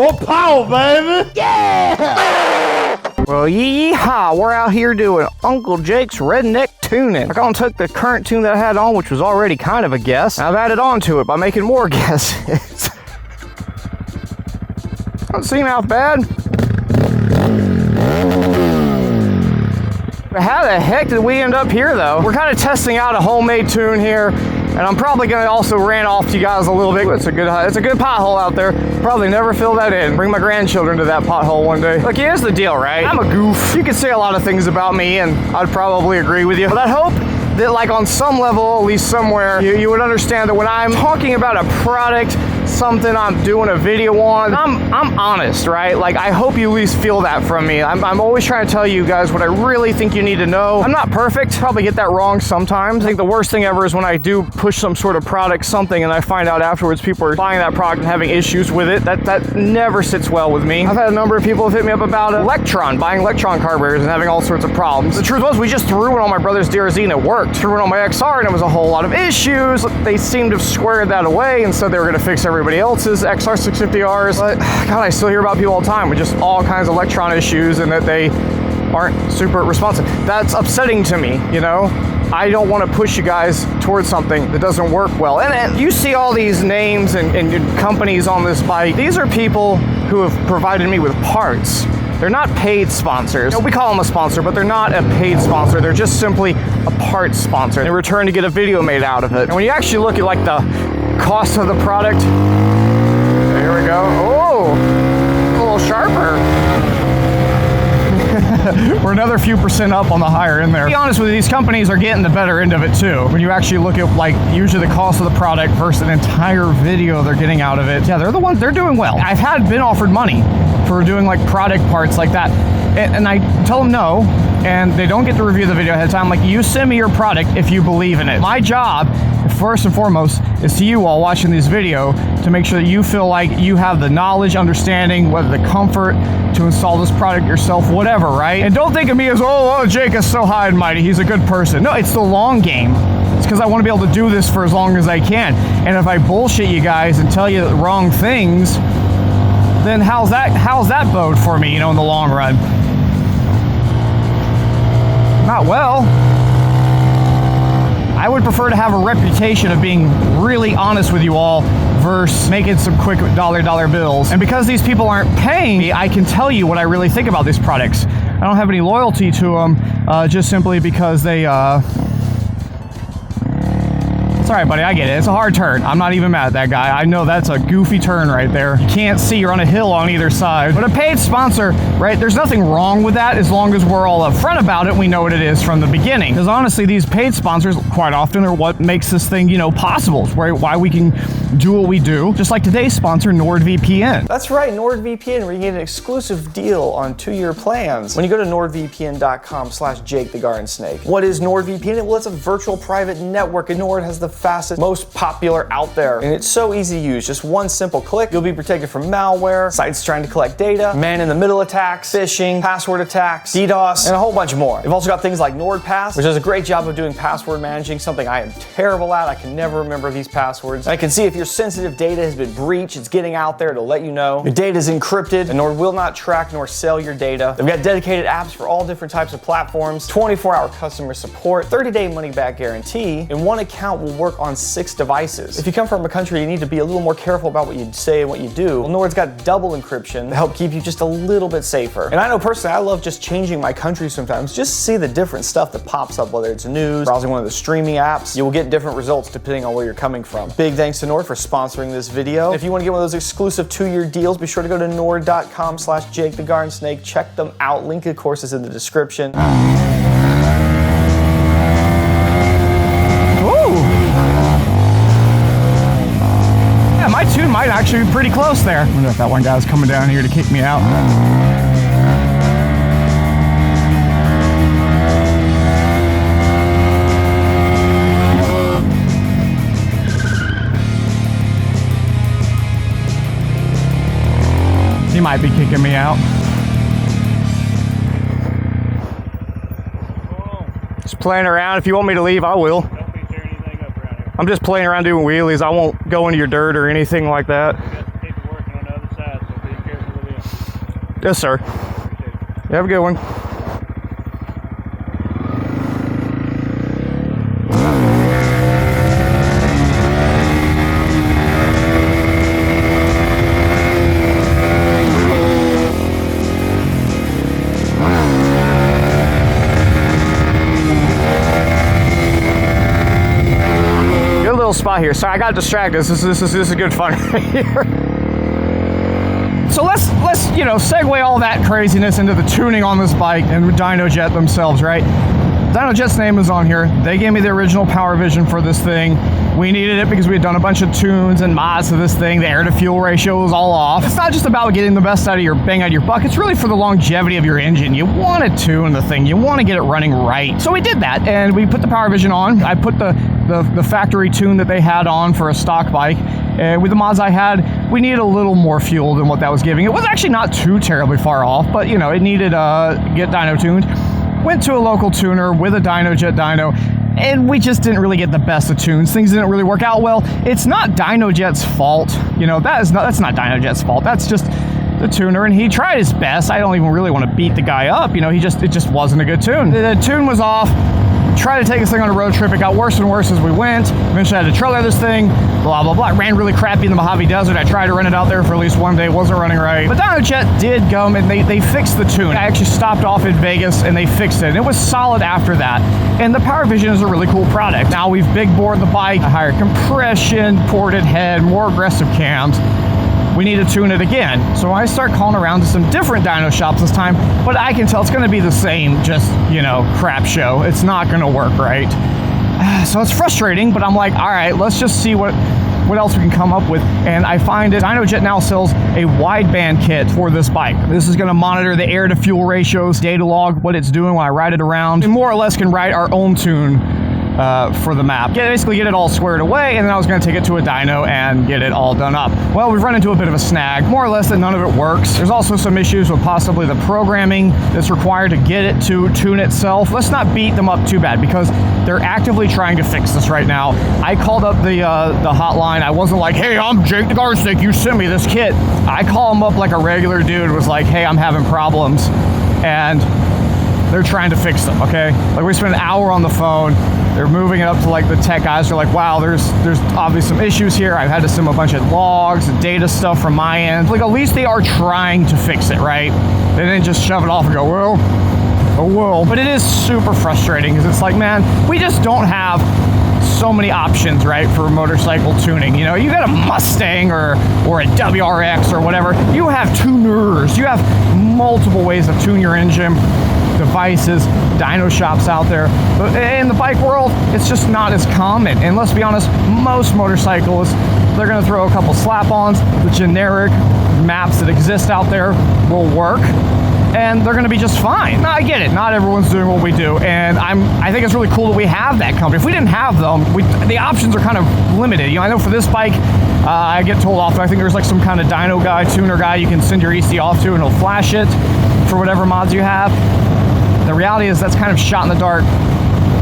More power, baby! Yeah! Well, yeehaw, we're out here doing Uncle Jake's redneck tuning. I gone took the current tune that I had on, which was already kind of a guess, and I've added on to it by making more guesses. Doesn't seem half bad. How the heck did we end up here, though? We're kind of testing out a homemade tune here, and I'm probably going to also rant off to you guys a little bit. It's a good pothole out there. Probably never fill that in. Bring my grandchildren to that pothole one day. Look, here's the deal, right? I'm a goof. You could say a lot of things about me, and I'd probably agree with you. But I hope that, like, on some level, at least somewhere, you would understand that when I'm talking about a product, something I'm doing a video on, I'm honest, right? Like, I hope you at least feel that from me. I'm always trying to tell you guys what I really think you need to know. I'm not perfect. Probably get that wrong sometimes. I think the worst thing ever is when I do push some sort of product, something, and I find out afterwards people are buying that product and having issues with it. That never sits well with me. I've had a number of people have hit me up about buying electron carburetors and having all sorts of problems. The truth was, we just threw it on my brother's DRZ and it worked. Threw it on my XR and it was a whole lot of issues. They seemed to have squared that away, and so they were going to fix everybody else's XR650Rs. But God, I still hear about people all the time with just all kinds of electron issues and that they aren't super responsive. That's upsetting to me, you know? I don't want to push you guys towards something that doesn't work well. And you see all these names and companies on this bike. These are people who have provided me with parts. They're not paid sponsors. You know, we call them a sponsor, but they're not a paid sponsor. They're just simply a parts sponsor in return to get a video made out of it. And when you actually look at like the cost of the product, here we go. Oh, a little sharper. We're another few percent up on the higher end there. To be honest with you, these companies are getting the better end of it too. When you actually look at like usually the cost of the product versus an entire video they're getting out of it. Yeah, they're doing well. I've been offered money for doing like product parts like that. And I tell them no, and they don't get to review the video ahead of time. Like, you send me your product if you believe in it. My job, first and foremost, is to you all watching this video to make sure that you feel like you have the knowledge, understanding, whether the comfort to install this product yourself, whatever, right? And don't think of me as, oh, Jake is so high and mighty, he's a good person. No, it's the long game. It's because I want to be able to do this for as long as I can. And if I bullshit you guys and tell you the wrong things, then how's that bode for me, you know, in the long run? Not well. I would prefer to have a reputation of being really honest with you all versus making some quick dollar bills. And because these people aren't paying me, I can tell you what I really think about these products. I don't have any loyalty to them, just simply because they, It's all right, buddy, I get it. It's a hard turn. I'm not even mad at that guy. I know that's a goofy turn right there. You can't see, you're on a hill on either side. But a paid sponsor, right, there's nothing wrong with that as long as we're all upfront about it. We know what it is from the beginning. Because honestly, these paid sponsors quite often are what makes this thing, you know, possible. It's why we can do what we do. Just like today's sponsor, NordVPN. That's right, NordVPN, where you get an exclusive deal on 2-year plans when you go to nordvpn.com/JakeTheGardenSnake. What is NordVPN? Well, it's a virtual private network, and Nord has the fastest, most popular out there. And it's so easy to use. Just one simple click, you'll be protected from malware, sites trying to collect data, man-in-the-middle attacks, phishing, password attacks, DDoS, and a whole bunch more. They've also got things like NordPass, which does a great job of doing password managing, something I am terrible at. I can never remember these passwords. And I can see if your sensitive data has been breached, it's getting out there to let you know. Your data is encrypted, and Nord will not track nor sell your data. They've got dedicated apps for all different types of platforms, 24-hour customer support, 30-day money-back guarantee, and one account will work on 6 devices. If you come from a country you need to be a little more careful about what you say and what you do, well, Nord's got double encryption to help keep you just a little bit safer. And I know personally, I love just changing my country sometimes, just to see the different stuff that pops up, whether it's news, browsing one of the streaming apps, you will get different results depending on where you're coming from. Big thanks to Nord for sponsoring this video. If you want to get one of those exclusive 2-year deals, be sure to go to nord.com/JakeTheGardenSnake. Check them out. Link, of course, is in the description. My tune might actually be pretty close there. I wonder if that one guy's coming down here to kick me out. He might be kicking me out. Just playing around. If you want me to leave, I will. I'm just playing around doing wheelies. I won't go into your dirt or anything like that. Got people working on the other side, so be careful. Yes, sir. You have a good one. Good little spot here. Sorry, I got distracted. This is good fun right here. So let's you know, segue all that craziness into the tuning on this bike and Dynojet themselves, right? Dynojet's name is on here. They gave me the original power vision for this thing. We needed it because we had done a bunch of tunes and mods to this thing. The air to fuel ratio was all off. It's not just about getting the best out of your bang out of your buck. It's really for the longevity of your engine. You want to tune the thing. You want to get it running right. So we did that, and we put the power vision on. I put the factory tune that they had on for a stock bike. With the mods I had, we needed a little more fuel than what that was giving. It was actually not too terribly far off, but you know, it needed get dyno tuned. Went to a local tuner with a Dynojet dyno, and we just didn't really get the best of tunes. Things didn't really work out well. It's not Dynojet's fault. You know, that's not Dynojet's fault. That's just the tuner, and he tried his best. I don't even really want to beat the guy up. You know, it just wasn't a good tune. The tune was off. Tried to take this thing on a road trip. It got worse and worse as we went. Eventually I had to trailer this thing, blah, blah, blah. It ran really crappy in the Mojave Desert. I tried to run it out there for at least one day. It wasn't running right. But Dynojet did come, and they fixed the tune. I actually stopped off in Vegas, and they fixed it. And it was solid after that. And the Power Vision is a really cool product. Now we've big bored the bike, higher compression, ported head, more aggressive cams. We need to tune it again. So I start calling around to some different dyno shops this time, but I can tell it's gonna be the same, just, you know, crap show. It's not gonna work right. So it's frustrating, but I'm like, all right, let's just see what else we can come up with. And I find it, Dynojet now sells a wideband kit for this bike. This is gonna monitor the air to fuel ratios, data log what it's doing when I ride it around, and more or less can write our own tune for the map. Basically get it all squared away, and then I was going to take it to a dyno and get it all done up. Well, we've run into a bit of a snag, more or less that none of it works. There's also some issues with possibly the programming that's required to get it to tune itself. Let's not beat them up too bad, because they're actively trying to fix this right now. I called up the hotline. I wasn't like, hey, I'm Jake the Garden Snake, you sent me this kit. I call them up like a regular dude, was like, hey, I'm having problems, and they're trying to fix them, okay? Like, we spent an hour on the phone. They're moving it up to like the tech guys. They're like, wow, there's obviously some issues here. I've had to send a bunch of logs and data stuff from my end. Like, at least they are trying to fix it, right? They didn't just shove it off and go, well, oh well. But it is super frustrating, because it's like, man, we just don't have so many options, right, for motorcycle tuning. You know, you got a Mustang or a WRX or whatever. You have tuners. You have multiple ways to tune your engine, devices, dyno shops out there. But in the bike world, it's just not as common. And let's be honest, most motorcyclists, they're gonna throw a couple slap-ons. The generic maps that exist out there will work, and they're gonna be just fine. Now, I get it, not everyone's doing what we do, and I think it's really cool that we have that company. If we didn't have them, the options are kind of limited. You know, I know for this bike, I get told often, I think there's like some kind of dyno guy, tuner guy you can send your EC off to, and he'll flash it for whatever mods you have. The reality is that's kind of shot in the dark,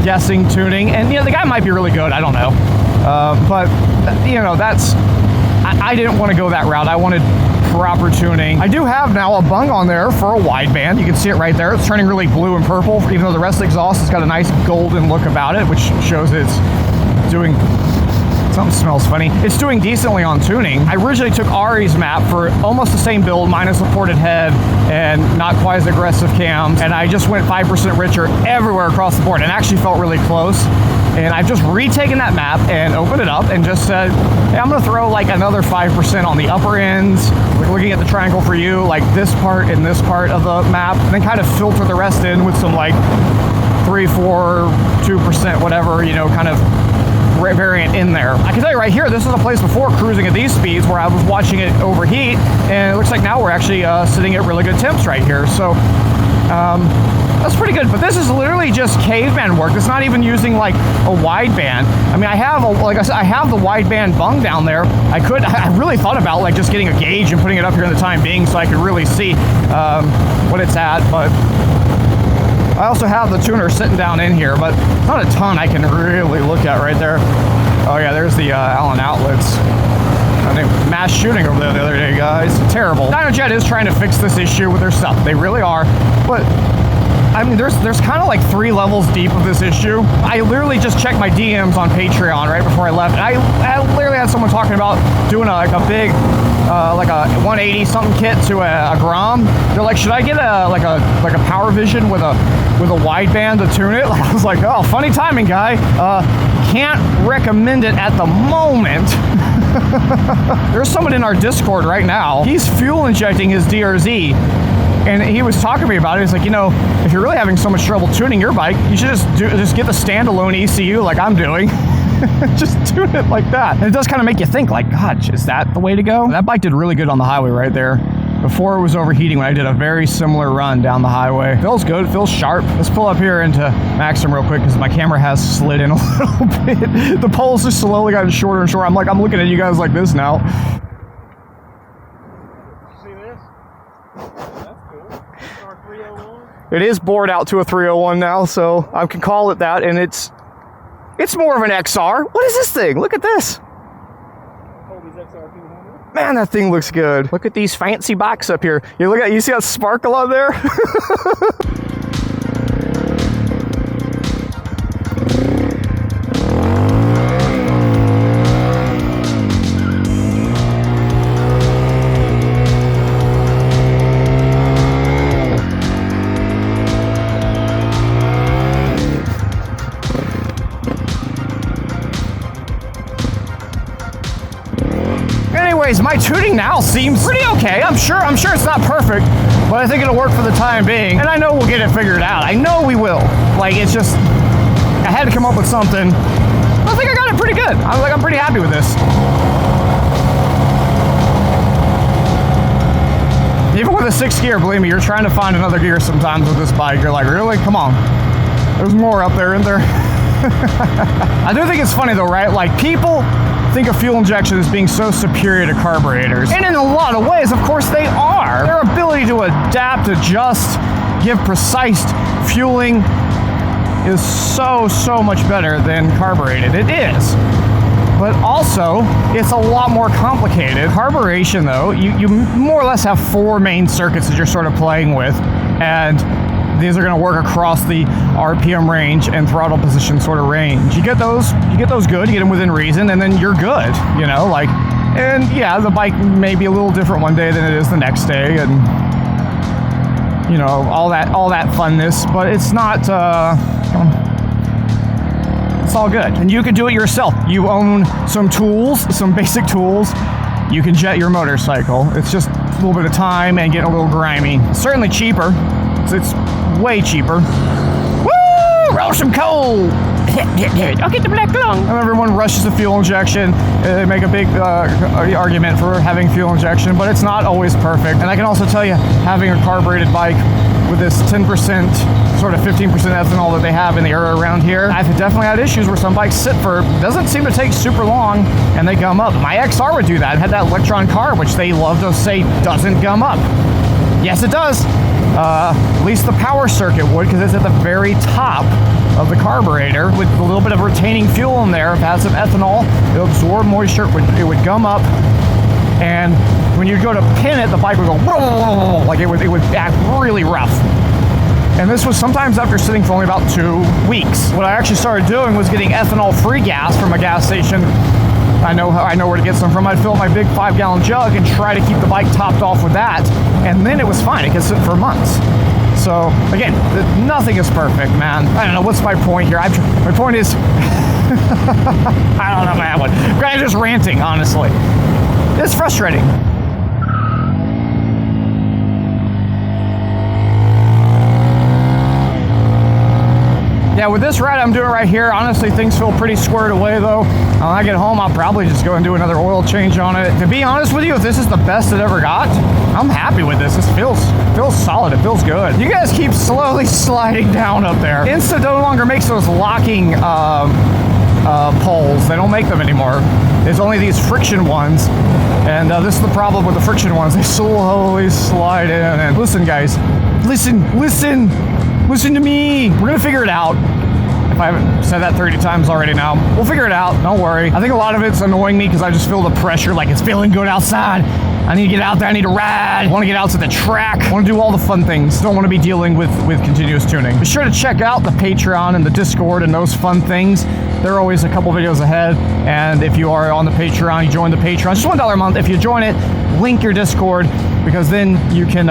guessing, tuning, and you know, the guy might be really good, I don't know. But you know, I didn't want to go that route. I wanted proper tuning. I do have now a bung on there for a wideband. You can see it right there. It's turning really blue and purple, even though the rest of the exhaust has got a nice golden look about it, which shows it's doing, something smells funny. It's doing decently on tuning. I originally took Ari's map for almost the same build, minus the ported head and not quite as aggressive cams, and I just went 5% richer everywhere across the board, and actually felt really close. And I've just retaken that map and opened it up and just said, hey, I'm gonna throw like another 5% on the upper ends, like looking at the triangle for you, like this part and this part of the map, and then kind of filter the rest in with some like 3, 4, 2%, whatever, you know, kind of variant in there. I can tell you right here, this was a place before cruising at these speeds where I was watching it overheat, and it looks like now we're actually sitting at really good temps right here. So that's pretty good, but this is literally just caveman work. It's not even using like a wideband. I mean, I have, like I said, I have the wideband bung down there. I really thought about like just getting a gauge and putting it up here in the time being so I could really see what it's at, but I also have the tuner sitting down in here, but it's not a ton I can really look at right there. Oh yeah, there's the Allen outlets. mass shooting over there the other day, guys. Terrible. Dynojet is trying to fix this issue with their stuff. They really are. But I mean, there's kind of like 3 levels deep of this issue. I literally just checked my DMs on Patreon right before I left. And I literally had someone talking about doing like a big, like a 180 something kit to a Grom. They're like, should I get like a Power Vision with a wideband to tune it? Like, I was like, oh, funny timing, guy. Can't recommend it at the moment. There's someone in our Discord right now. He's fuel injecting his DRZ. And he was talking to me about it. He's like, you know, if you're really having so much trouble tuning your bike, you should just get the standalone ECU like I'm doing. Just tune it like that. And it does kind of make you think, like, God, is that the way to go? That bike did really good on the highway right there. Before it was overheating when I did a very similar run down the highway. Feels good, feels sharp. Let's pull up here into Maxim real quick because my camera has slid in a little bit. The poles just slowly gotten shorter and shorter. I'm looking at you guys like this now. It is bored out to a 301 now, so I can call it that, and it's more of an XR. What is this thing? Look at this. Man, that thing looks good. Look at these fancy bikes up here. You see that sparkle on there? Anyways, my tuning now seems pretty okay. I'm sure it's not perfect, but I think it'll work for the time being. And I know we'll get it figured out. I know we will. Like, it's just, I had to come up with something. I think I got it pretty good. I'm pretty happy with this. Even with a 6th gear, believe me, you're trying to find another gear sometimes with this bike. You're like, really? Come on. There's more up there, isn't there? I do think it's funny though, right? Like, people think of fuel injection as being so superior to carburetors. And in a lot of ways, of course, they are. Their ability to adapt, adjust, give precise fueling is so much better than carbureted. It is. But also, it's a lot more complicated. Carburation, though, you more or less have 4 main circuits that you're sort of playing with. And these are going to work across the RPM range and throttle position sort of range. You get those good, you get them within reason, and then you're good, you know, like, and yeah, the bike may be a little different one day than it is the next day, and, you know, all that funness, but it's not, it's all good. And you can do it yourself. You own some tools, some basic tools. You can jet your motorcycle. It's just a little bit of time and getting a little grimy. It's certainly cheaper. It's way cheaper. Woo! Roll some coal! I'll get the black lung. And everyone rushes to fuel injection. They make a big argument for having fuel injection, but it's not always perfect. And I can also tell you, having a carbureted bike with this 10%, sort of 15% ethanol that they have in the area around here, I've definitely had issues where some bikes sit for, doesn't seem to take super long, and they gum up. My XR would do that. It had that Electron carb, which they love to say doesn't gum up. Yes, it does. At least the power circuit would, because it's at the very top of the carburetor with a little bit of retaining fuel in there. If it has some ethanol, it'll absorb moisture, it would gum up, and when you go to pin it, the bike would go like it would act really rough. And this was sometimes after sitting for only about 2 weeks. What I actually started doing was getting ethanol-free gas from a gas station. I know where to get some from. I'd fill up my big 5-gallon jug and try to keep the bike topped off with that, and then it was fine. It could sit for months. So again, nothing is perfect, man. I don't know, what's my point here? My point is, I don't know, man. I'm just ranting, honestly. It's frustrating. Yeah, with this ride I'm doing right here, honestly, things feel pretty squared away, though. When I get home, I'll probably just go and do another oil change on it. To be honest with you, if this is the best it ever got, I'm happy with this. This feels solid. It feels good. You guys keep slowly sliding down up there. Insta no longer makes those locking poles. They don't make them anymore. There's only these friction ones, and this is the problem with the friction ones. They slowly slide in. And listen, guys, listen to me. We're gonna figure it out. If I haven't said that 30 times already now. We'll figure it out, don't worry. I think a lot of it's annoying me because I just feel the pressure, like it's feeling good outside. I need to get out there, I need to ride, I want to get out to the track, I want to do all the fun things. Don't want to be dealing with continuous tuning. Be sure to check out the Patreon and the Discord and those fun things. They're always a couple videos ahead. And if you are on the Patreon, you join the Patreon, just $1 a month. If you join it, link your Discord, because then you can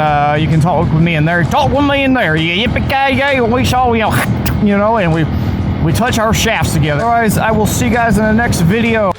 talk with me in there. Talk with me in there. Yippee-ki-yay, we saw, you know, and we touch our shafts together. Otherwise, I will see you guys in the next video.